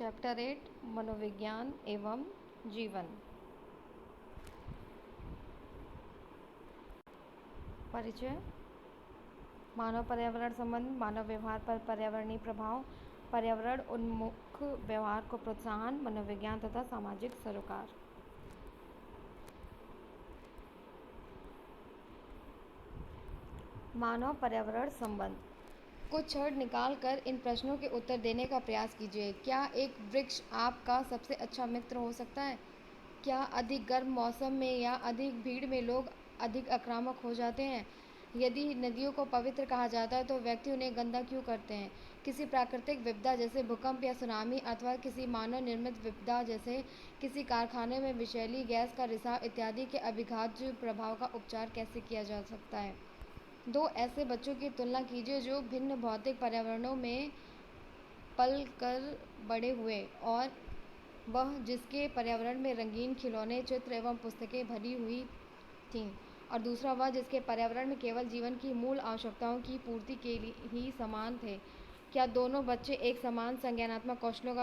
Chapter 8 मनोविज्ञान एवं जीवन। परिचय। मानव पर्यावरण संबंध, मानव व्यवहार पर पर्यावरणीय प्रभाव, पर्यावरण उन्मुख व्यवहार को प्रोत्साहन, मनोविज्ञान तथा सामाजिक सरोकार। मानव पर्यावरण संबंध। कुछ क्षण निकाल कर इन प्रश्नों के उत्तर देने का प्रयास कीजिए। क्या एक वृक्ष आपका सबसे अच्छा मित्र हो सकता है? क्या अधिक गर्म मौसम में या अधिक भीड़ में लोग अधिक आक्रामक हो जाते हैं? यदि नदियों को पवित्र कहा जाता है तो व्यक्ति उन्हें गंदा क्यों करते हैं? किसी प्राकृतिक विपदा जैसे भूकंप या सुनामी अथवा किसी मानव निर्मित विपदा जैसे किसी कारखाने में विषैली गैस का रिसाव इत्यादि के अभिघात प्रभाव का उपचार कैसे किया जा सकता है? दो ऐसे बच्चों की तुलना कीजिए जो भिन्न भौतिक पर्यावरणों में पल कर बड़े हुए, और वह जिसके पर्यावरण में रंगीन खिलौने, चित्र एवं पुस्तकें भरी हुई थीं, और दूसरा वह जिसके पर्यावरण में केवल जीवन की मूल आवश्यकताओं की पूर्ति के लिए ही समान थे। क्या दोनों बच्चे एक समान संज्ञानात्मक कौशलों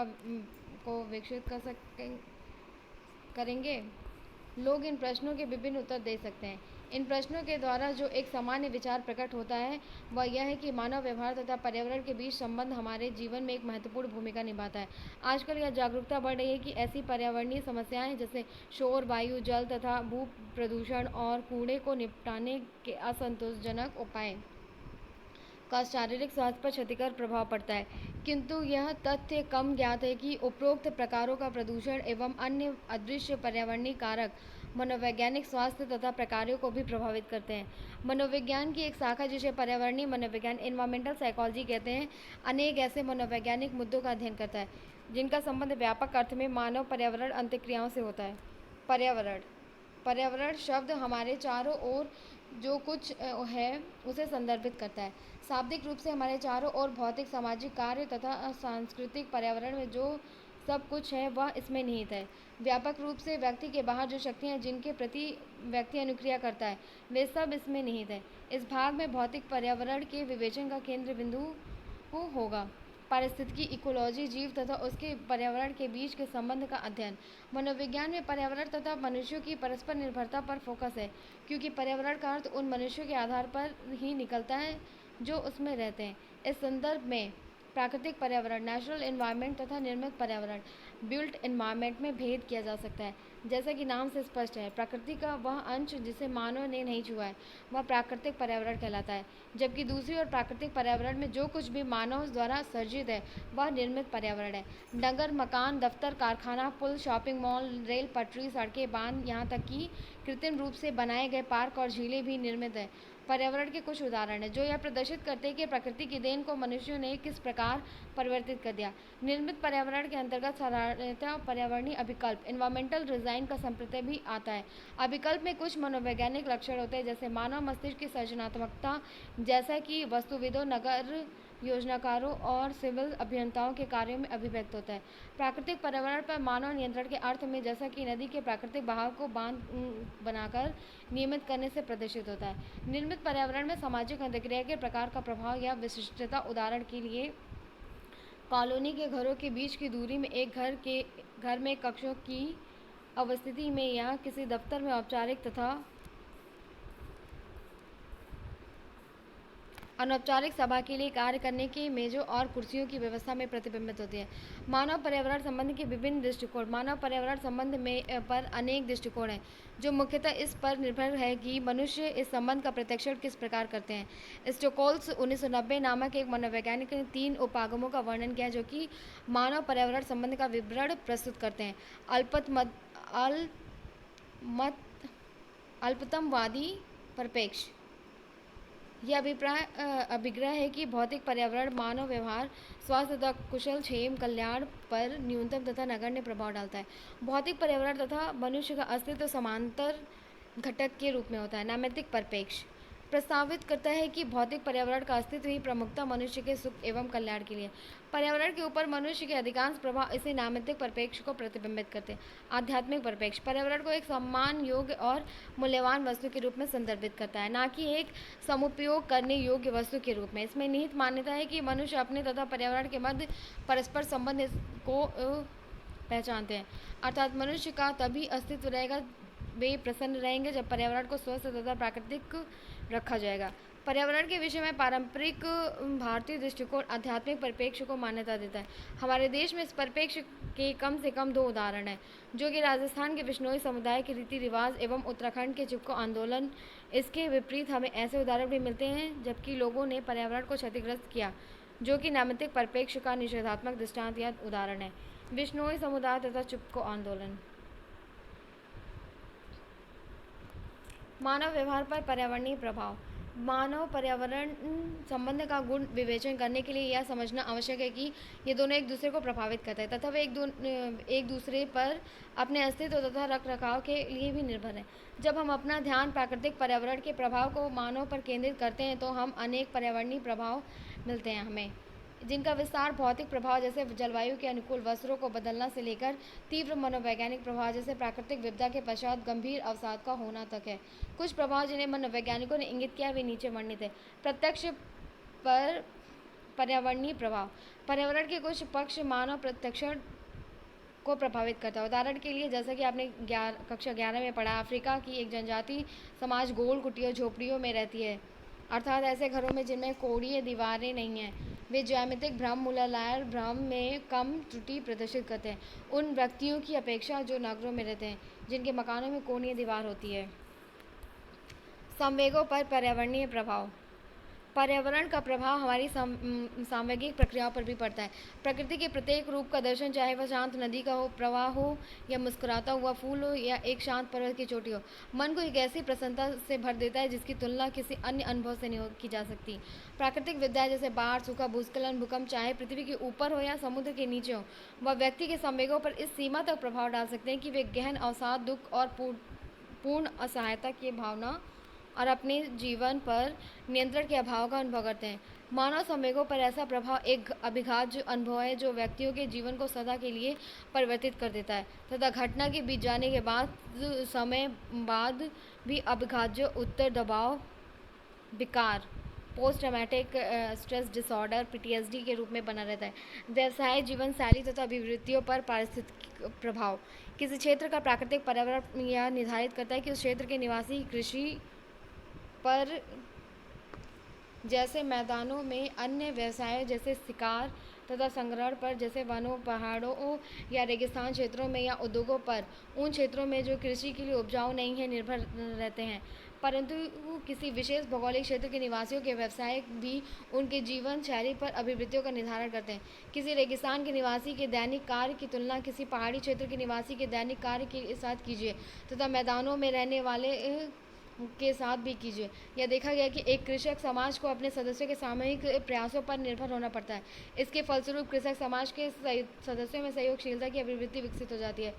को विकसित करेंगे? लोग इन प्रश्नों के विभिन्न उत्तर दे सकते हैं। इन प्रश्नों के द्वारा जो एक सामान्य विचार प्रकट होता है वह यह है कि मानव व्यवहार तथा पर्यावरण के बीच संबंध हमारे जीवन में एक महत्वपूर्ण भूमिका निभाता है। आजकल यह जागरूकता बढ़ रही है कि ऐसी पर्यावरणीय समस्याएं जैसे शोर, वायु, जल तथा भू प्रदूषण और कूड़े को निपटाने के असंतोषजनक उपाय का शारीरिक स्वास्थ्य पर क्षतिकर प्रभाव पड़ता है, किंतु यह तथ्य कम ज्ञात है कि उपरोक्त प्रकारों का प्रदूषण एवं अन्य अदृश्य पर्यावरणीय कारक मनोवैज्ञानिक स्वास्थ्य तथा प्रकारों को भी प्रभावित करते हैं। मनोविज्ञान की एक शाखा जिसे पर्यावरणीय मनोविज्ञान एनवायरमेंटल साइकोलॉजी कहते हैं, अनेक ऐसे मनोवैज्ञानिक मुद्दों का अध्ययन करता है जिनका संबंध व्यापक अर्थ में मानव पर्यावरण अंतःक्रियाओं से होता है। पर्यावरण। पर्यावरण शब्द हमारे चारों ओर जो कुछ है उसे संदर्भित करता है। शाब्दिक रूप से हमारे चारों ओर भौतिक, सामाजिक, कार्य तथा सांस्कृतिक पर्यावरण में जो सब कुछ है वह इसमें निहित है। व्यापक रूप से व्यक्ति के बाहर जो शक्तियाँ जिनके प्रति व्यक्ति अनुक्रिया करता है वे सब इसमें निहित है। इस भाग में भौतिक पर्यावरण के विवेचन का केंद्र बिंदु होगा पारिस्थितिकी, इकोलॉजी, जीव तथा उसके पर्यावरण के बीच के संबंध का अध्ययन। मनोविज्ञान में पर्यावरण तथा मनुष्यों की परस्पर निर्भरता पर फोकस है, क्योंकि पर्यावरण का अर्थ उन मनुष्यों के आधार पर ही निकलता है जो उसमें रहते हैं। इस संदर्भ में प्राकृतिक पर्यावरण, नेचुरल एनवायरनमेंट तथा निर्मित पर्यावरण, बिल्ट एनवायरनमेंट में भेद किया जा सकता है। जैसा कि नाम से स्पष्ट है, प्रकृति का वह अंश जिसे मानव ने नहीं छुआ है वह प्राकृतिक पर्यावरण कहलाता है, जबकि दूसरी ओर प्राकृतिक पर्यावरण में जो कुछ भी मानव द्वारा सर्जित है वह निर्मित पर्यावरण है। नगर, मकान, दफ्तर, कारखाना, पुल, शॉपिंग मॉल, रेल पटरी, सड़कें, बांध, यहाँ तक कि कृत्रिम रूप से बनाए गए पार्क और झीलें भी निर्मित हैं। पर्यावरण के कुछ उदाहरण हैं जो यह प्रदर्शित करते हैं कि प्रकृति की देन को मनुष्यों ने किस प्रकार परिवर्तित कर दिया। निर्मित पर्यावरण के अंतर्गत साधारणतः पर्यावरणीय अभिकल्प एनवायरमेंटल डिजाइन का संप्रत्यय भी आता है। अभिकल्प में कुछ मनोवैज्ञानिक लक्षण होते हैं, जैसे मानव मस्तिष्क की सृजनात्मकता, जैसा कि वास्तुविदों, नगर योजनाकारों और सिविल अभियंताओं के कार्यों में अभिव्यक्त होता है। प्राकृतिक पर्यावरण पर मानव नियंत्रण के अर्थ में, जैसा कि नदी के प्राकृतिक बहाव को बांध बनाकर नियमित करने से प्रदर्शित होता है। निर्मित पर्यावरण में सामाजिक अंतःक्रिया के प्रकार का प्रभाव या विशिष्टता, उदाहरण के लिए कॉलोनी के घरों के बीच की दूरी में, एक घर में कक्षों की अवस्थिति में, या किसी दफ्तर में औपचारिक तथा अनौपचारिक सभा के लिए कार्य करने की मेजों और कुर्सियों की व्यवस्था में प्रतिबिंबित होती है। मानव पर्यावरण संबंध के विभिन्न दृष्टिकोण। मानव पर्यावरण संबंध में पर अनेक दृष्टिकोण हैं, जो मुख्यतः इस पर निर्भर है कि मनुष्य इस संबंध का प्रत्यक्षण किस प्रकार करते हैं। स्टोकोल्स 1990 नामक एक मनोवैज्ञानिक ने 3 उपागमों का वर्णन किया जो कि मानव पर्यावरण संबंध का विवरण प्रस्तुत करते हैं। अल्पतमवादी परिप्रेक्ष्य। यह अभिग्रह है कि भौतिक पर्यावरण मानव व्यवहार, स्वास्थ्य तथा कुशल क्षेम कल्याण पर न्यूनतम तथा नगण्य प्रभाव डालता है। भौतिक पर्यावरण तथा मनुष्य का अस्तित्व समांतर घटक के रूप में होता है। नैमित्तिक परिप्रेक्ष्य। प्रस्तावित करता है कि भौतिक पर्यावरण का अस्तित्व ही प्रमुखता मनुष्य के सुख एवं कल्याण के लिए। पर्यावरण के ऊपर मनुष्य के अधिकांश प्रभाव इसे नामितिक परिप्रेक्ष्य को प्रतिबिंबित करते हैं। आध्यात्मिक परिप्रेक्ष्य पर्यावरण को एक सम्मान योग्य और मूल्यवान वस्तु के रूप में संदर्भित करता है, न कि एक समुपयोग करने योग्य वस्तु के रूप में। इसमें निहित मान्यता है कि मनुष्य अपने तथा पर्यावरण के मध्य परस्पर संबंध को पहचानते हैं, अर्थात मनुष्य का तभी अस्तित्व रहेगा, वे प्रसन्न रहेंगे जब पर्यावरण को स्वस्थ तथा प्राकृतिक रखा जाएगा। पर्यावरण के विषय में पारंपरिक भारतीय दृष्टिकोण आध्यात्मिक परिप्रेक्ष्य को मान्यता देता है। हमारे देश में इस परिप्रेक्ष्य के कम से कम 2 उदाहरण हैं, जो कि राजस्थान के बिश्नोई समुदाय के रीति रिवाज एवं उत्तराखंड के चिपको आंदोलन। इसके विपरीत हमें ऐसे उदाहरण भी मिलते हैं जबकि लोगों ने पर्यावरण को क्षतिग्रस्त किया, जो कि नामितिक परिप्रेक्ष्य का निषेधात्मक दृष्टांत या उदाहरण है। बिश्नोई समुदाय तथा चिपको आंदोलन। मानव व्यवहार पर पर्यावरणीय प्रभाव। मानव पर्यावरण संबंध का गुण विवेचन करने के लिए यह समझना आवश्यक है कि ये दोनों एक दूसरे को प्रभावित करते हैं तथा वे एक दूसरे पर अपने अस्तित्व तथा रख रखाव के लिए भी निर्भर हैं। जब हम अपना ध्यान प्राकृतिक पर्यावरण के प्रभाव को मानव पर केंद्रित करते हैं तो हम अनेक पर्यावरणीय प्रभाव मिलते हैं हमें, जिनका विस्तार भौतिक प्रभाव जैसे जलवायु के अनुकूल वस्त्रों को बदलना से लेकर तीव्र मनोवैज्ञानिक प्रभाव जैसे प्राकृतिक विपदा के पश्चात गंभीर अवसाद का होना तक है। कुछ प्रभाव जिन्हें मनोवैज्ञानिकों ने इंगित किया वे नीचे वर्णित है। प्रत्यक्ष पर पर्यावरणीय प्रभाव। पर्यावरण के कुछ पक्ष मानव प्रत्यक्षण को प्रभावित करता है। उदाहरण के लिए, जैसा कि आपने कक्षा 11 में पढ़ा, अफ्रीका की एक जनजाति समाज गोल कुटियों झोपड़ियों में रहती है, अर्थात ऐसे घरों में जिनमें कोणीय दीवारें नहीं हैं। वे ज्यामितिक भ्रम मूलाधार भ्रम में कम त्रुटि प्रदर्शित करते हैं उन व्यक्तियों की अपेक्षा जो नगरों में रहते हैं, जिनके मकानों में कोणीय दीवार होती है। संवेगों पर पर्यावरणीय प्रभाव। पर्यावरण का प्रभाव हमारी सांवेगिक प्रक्रियाओं पर भी पड़ता है। प्रकृति के प्रत्येक रूप का दर्शन, चाहे वह शांत नदी का हो, प्रवाह हो, या मुस्कुराता हुआ फूल हो, या एक शांत पर्वत की चोटी हो, मन को एक ऐसी प्रसन्नता से भर देता है जिसकी तुलना किसी अन्य अनुभव से नहीं की जा सकती। प्राकृतिक विद्याएं जैसे बाढ़, सूखा, भूस्खलन, भूकंप, चाहे पृथ्वी के ऊपर हो या समुद्र के नीचे हो, वह व्यक्ति के संवेगों पर इस सीमा तक प्रभाव डाल सकते हैं कि वे गहन अवसाद, दुख और पूर्ण असहायता की भावना और अपने जीवन पर नियंत्रण के अभाव का अनुभव करते हैं। मानव संवेगों पर ऐसा प्रभाव एक अभिघात अनुभव है जो व्यक्तियों के जीवन को सदा के लिए परिवर्तित कर देता है तथा घटना के बीत जाने के बाद समय बाद भी अभिघात उत्तर दबाव विकार, post traumatic stress disorder PTSD के रूप में बना रहता है। व्यवसाय, जीवन शैली तथा अभिवृत्तियों पर पारिस्थितिक प्रभाव। किसी क्षेत्र का प्राकृतिक पर्यावरण यह निर्धारित करता है कि उस क्षेत्र के निवासी कृषि पर जैसे मैदानों में, अन्य व्यवसायों जैसे शिकार तथा संग्रहण पर जैसे वनों, पहाड़ों या रेगिस्तान क्षेत्रों में, या उद्योगों पर उन क्षेत्रों में जो कृषि के लिए उपजाऊ नहीं है निर्भर रहते हैं। परंतु किसी विशेष भौगोलिक क्षेत्र के निवासियों के व्यवसाय भी उनके जीवन शैली पर अभिवृत्तियों का निर्धारण करते हैं। किसी रेगिस्तान के निवासी के दैनिक कार्य की तुलना किसी पहाड़ी क्षेत्र के निवासी के दैनिक कार्य के साथ कीजिए तथा मैदानों में रहने वाले के साथ भी कीजिए। यह देखा गया कि एक कृषक समाज को अपने सदस्यों के सामूहिक प्रयासों पर निर्भर होना पड़ता है। इसके फलस्वरूप कृषक समाज के सदस्यों में सहयोगशीलता की अभिवृत्ति विकसित हो जाती है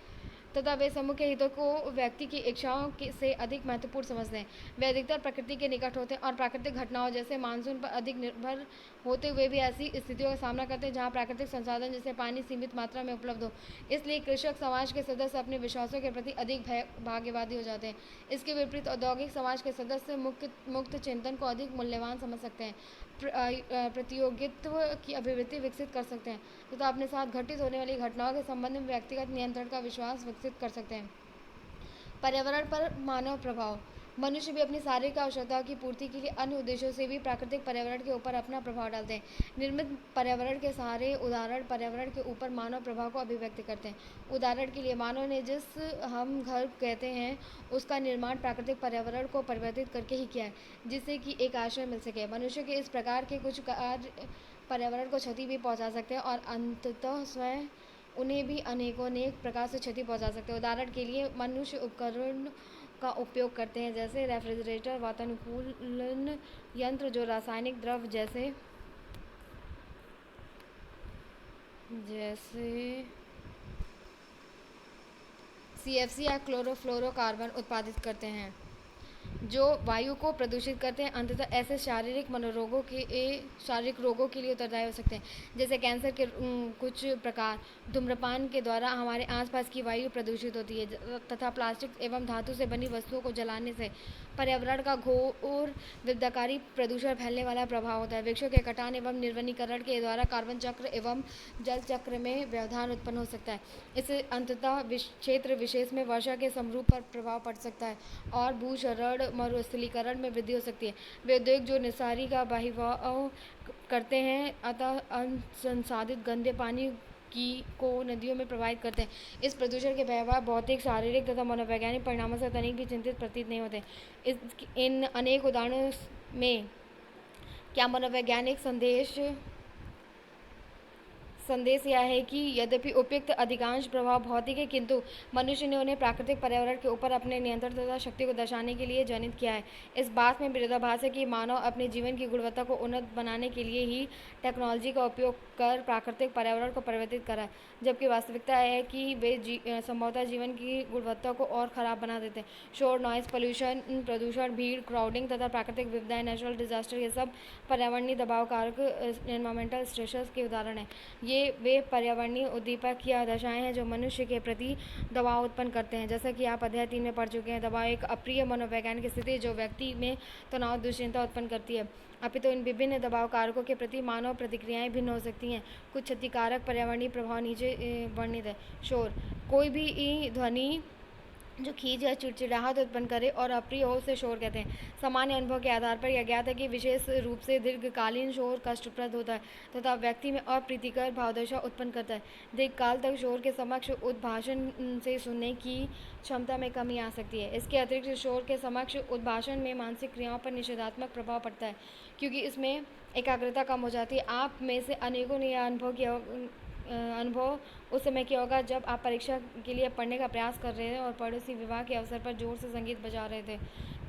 तथा वे समूह के हितों को व्यक्ति की इच्छाओं से अधिक महत्वपूर्ण समझते हैं। वे अधिकतर प्रकृति के निकट होते हैं और प्राकृतिक घटनाओं जैसे मानसून पर अधिक निर्भर होते हुए भी ऐसी स्थितियों का सामना करते हैं जहां प्राकृतिक संसाधन जैसे पानी सीमित मात्रा में उपलब्ध हो। इसलिए कृषक समाज के सदस्य अपने विश्वासों के प्रति अधिक भाग्यवादी हो जाते हैं। इसके विपरीत औद्योगिक समाज के सदस्य मुक्त चिंतन को अधिक मूल्यवान समझ सकते हैं, प्रतियोगित्व की अभिवृत्ति विकसित कर सकते हैं तथा अपने साथ घटित होने वाली घटनाओं के संबंध में व्यक्तिगत नियंत्रण का विश्वास विकसित कर सकते हैं। पर्यावरण पर मानव प्रभाव। मनुष्य भी अपनी शारीरिक आवश्यकताओं की पूर्ति के लिए अन्य उद्देश्यों से भी प्राकृतिक पर्यावरण के ऊपर अपना प्रभाव डालते हैं। निर्मित पर्यावरण के सारे उदाहरण पर्यावरण के ऊपर मानव प्रभाव को अभिव्यक्त करते हैं। उदाहरण के लिए, मानव ने जिस हम घर कहते हैं उसका निर्माण प्राकृतिक पर्यावरण को परिवर्तित करके ही किया है, जिससे कि एक आश्रय मिल सके। मनुष्य के इस प्रकार के कुछ कार्य पर्यावरण को क्षति भी पहुंचा सकते हैं और अंततः स्वयं उन्हें भी अनेक प्रकार से क्षति पहुंचा सकते हैं। उदाहरण के लिए, मनुष्य उपकरण का उपयोग करते हैं जैसे रेफ्रिजरेटर, वातानुकूलन यंत्र जो रासायनिक द्रव्य जैसे CFC या क्लोरोफ्लोरोकार्बन उत्पादित करते हैं। जो वायु को प्रदूषित करते हैं, अंततः ऐसे शारीरिक रोगों के लिए उत्तरदायी हो सकते हैं, जैसे कैंसर के कुछ प्रकार। धूम्रपान के द्वारा हमारे आसपास की वायु प्रदूषित होती है तथा प्लास्टिक एवं धातु से बनी वस्तुओं को जलाने से पर्यावरण का घोर विविधकारी प्रदूषण फैलने वाला प्रभाव होता है। वृक्षों के कटान एवं निर्वनीकरण के द्वारा कार्बन चक्र एवं जल चक्र में व्यवधान उत्पन्न हो सकता है। इससे अंततः क्षेत्र विशेष में वर्षा के समरूप पर प्रभाव पड़ सकता है और भूक्षरण मरुस्थलीकरण में वृद्धि हो सकती है। वे उद्योग जो निस्तारी का बहिर्वाह करते हैं अतः अनसंसाधित गंदे पानी को नदियों में प्रवाहित करते हैं। इस प्रदूषण के भयावह भौतिक, शारीरिक तथा मनोवैज्ञानिक परिणामों से तनिक भी चिंतित प्रतीत नहीं होते। इन अनेक उदाहरणों में क्या मनोवैज्ञानिक संदेश यह है कि यद्यपि उपयुक्त अधिकांश प्रभाव भौतिक है, किंतु मनुष्य ने उन्हें प्राकृतिक पर्यावरण के ऊपर अपने नियंत्रण तथा शक्ति को दर्शाने के लिए जनित किया है। इस बात में विरोधाभास है कि मानव अपने जीवन की गुणवत्ता को उन्नत बनाने के लिए ही टेक्नोलॉजी का उपयोग कर प्राकृतिक पर्यावरण को परिवर्तित करा है, जबकि वास्तविकता है कि वे संभवतः जीवन की गुणवत्ता को और ख़राब बना देते हैं। शोर, नॉइस पोल्यूशन, प्रदूषण, भीड़, क्राउडिंग तथा प्राकृतिक विपदाएं, नेचुरल डिजास्टर, ये सब पर्यावरणीय दबाव कारक एनवायरमेंटल स्ट्रेसर्स के उदाहरण हैं। ये वे पर्यावरणीय उद्दीपक या दशाएं हैं जो मनुष्य के प्रति दबाव उत्पन्न करते हैं। जैसा कि आप अध्याय 3 में पढ़ चुके हैं, दबाव एक अप्रिय मनोवैज्ञानिक स्थिति जो व्यक्ति में तनाव, दुश्चिंता उत्पन्न करती है। अपितु इन विभिन्न दबाव कारकों के प्रति मानव प्रतिक्रियाएं भिन्न हो सकती हैं। कुछ क्षतिकारक पर्यावरणीय प्रभाव नीचे वर्णित है। शोर, कोई भी ध्वनि जो खींच या चिड़चिड़ाहट उत्पन्न करे और अप्रिय हो उसे शोर कहते हैं। सामान्य अनुभव के आधार पर यह ज्ञात है कि विशेष रूप से दीर्घकालीन शोर कष्टप्रद होता है तथा व्यक्ति में अप्रीतिकर भावदशा उत्पन्न करता है। दीर्घकाल तक शोर के समक्ष उद्भाषण से सुनने की क्षमता में कमी आ सकती है। इसके अतिरिक्त शोर के समक्ष उद्भाषण में मानसिक क्रियाओं पर निषेधात्मक प्रभाव पड़ता है, क्योंकि इसमें एकाग्रता कम हो जाती है। आप में से अनेकों ने यह अनुभव उस समय किया होगा जब आप परीक्षा के लिए पढ़ने का प्रयास कर रहे थे और पड़ोसी विवाह के अवसर पर जोर से संगीत बजा रहे थे।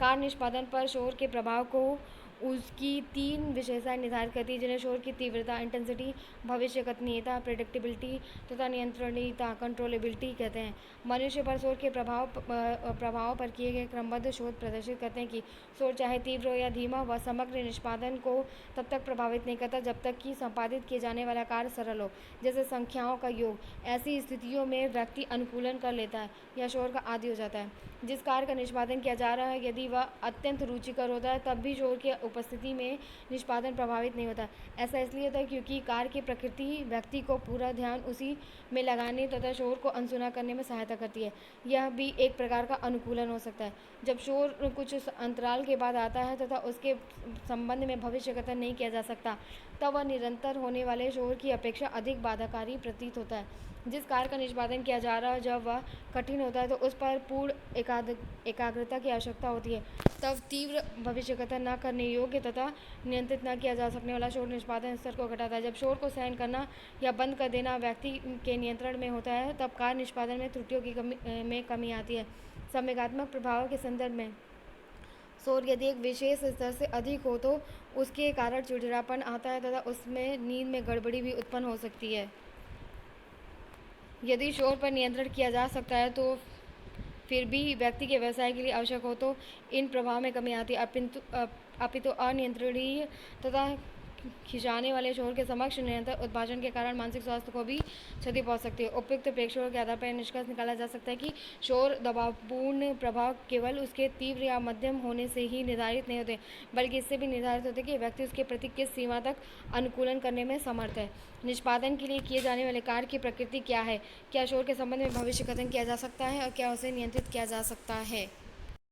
कार्य निष्पादन पर शोर के प्रभाव को उसकी 3 विशेषताएं निर्धारित करती है, जिन्हें शोर की तीव्रता, इंटेंसिटी, भविष्यकथनीयता, प्रेडिक्टेबिलिटी तथा नियंत्रणीयता, कंट्रोलेबिलिटी कहते हैं। मनुष्य पर शोर के प्रभाव पर किए गए क्रमबद्ध शोध प्रदर्शित करते हैं कि शोर चाहे तीव्र हो या धीमा, वह समग्र निष्पादन को तब तक प्रभावित नहीं करता जब तक कि संपादित किए जाने वाला कार्य सरल हो, जैसे संख्याओं का योग। ऐसी स्थितियों में व्यक्ति अनुकूलन कर लेता है या शोर का आदी हो जाता है। जिस कार्य का निष्पादन किया जा रहा है, यदि वह अत्यंत रुचिकर होता है, तब भी शोर की उपस्थिति में निष्पादन प्रभावित नहीं होता। ऐसा इसलिए होता है क्योंकि कार्य की प्रकृति व्यक्ति को पूरा ध्यान उसी में लगाने तथा शोर को अनसुना करने में सहायता करती है। यह भी एक प्रकार का अनुकूलन हो सकता है। जब शोर कुछ अंतराल के बाद आता है तथा उसके संबंध में भविष्य कथन नहीं किया जा सकता, तब वह निरंतर होने वाले शोर की अपेक्षा अधिक बाधाकारी प्रतीत होता है। जिस कार्य का निष्पादन किया जा रहा है, जब वह कठिन होता है तो उस पर पूर्ण एकाग्रता की आवश्यकता होती है। तब तीव्र भविष्य कथन न करने योग्य तथा नियंत्रित न किया जा सकने वाला शोर निष्पादन स्तर को घटाता है। जब शोर को सहन करना या बंद कर देना व्यक्ति के नियंत्रण में होता है, तब कार्य निष्पादन में त्रुटियों की कमी आती है। संवेगात्मक प्रभाव के संदर्भ में शोर यदि एक विशेष स्तर से अधिक हो तो उसके कारण चिड़चिड़ापन आता है तथा उसमें नींद में गड़बड़ी भी उत्पन्न हो सकती है। यदि शोर पर नियंत्रण किया जा सकता है तो फिर भी व्यक्ति के व्यवसाय के लिए आवश्यक हो तो इन प्रभाव में कमी आती है। अपितु अनियंत्रणीय तथा खिंचाने वाले शोर के समक्ष निरंतर उद्भाषण के कारण मानसिक स्वास्थ्य को भी क्षति पहुंच सकती है। उपयुक्त प्रेक्षकों के आधार पर निष्कर्ष निकाला जा सकता है कि शोर दबावपूर्ण प्रभाव केवल उसके तीव्र या मध्यम होने से ही निर्धारित नहीं होते, बल्कि इससे भी निर्धारित होते कि व्यक्ति उसके प्रति किस सीमा तक अनुकूलन करने में समर्थ है। निष्पादन के लिए किए जाने वाले कार्य की प्रकृति क्या है, क्या शोर के संबंध में भविष्य कथन किया जा सकता है और क्या उसे नियंत्रित किया जा सकता है।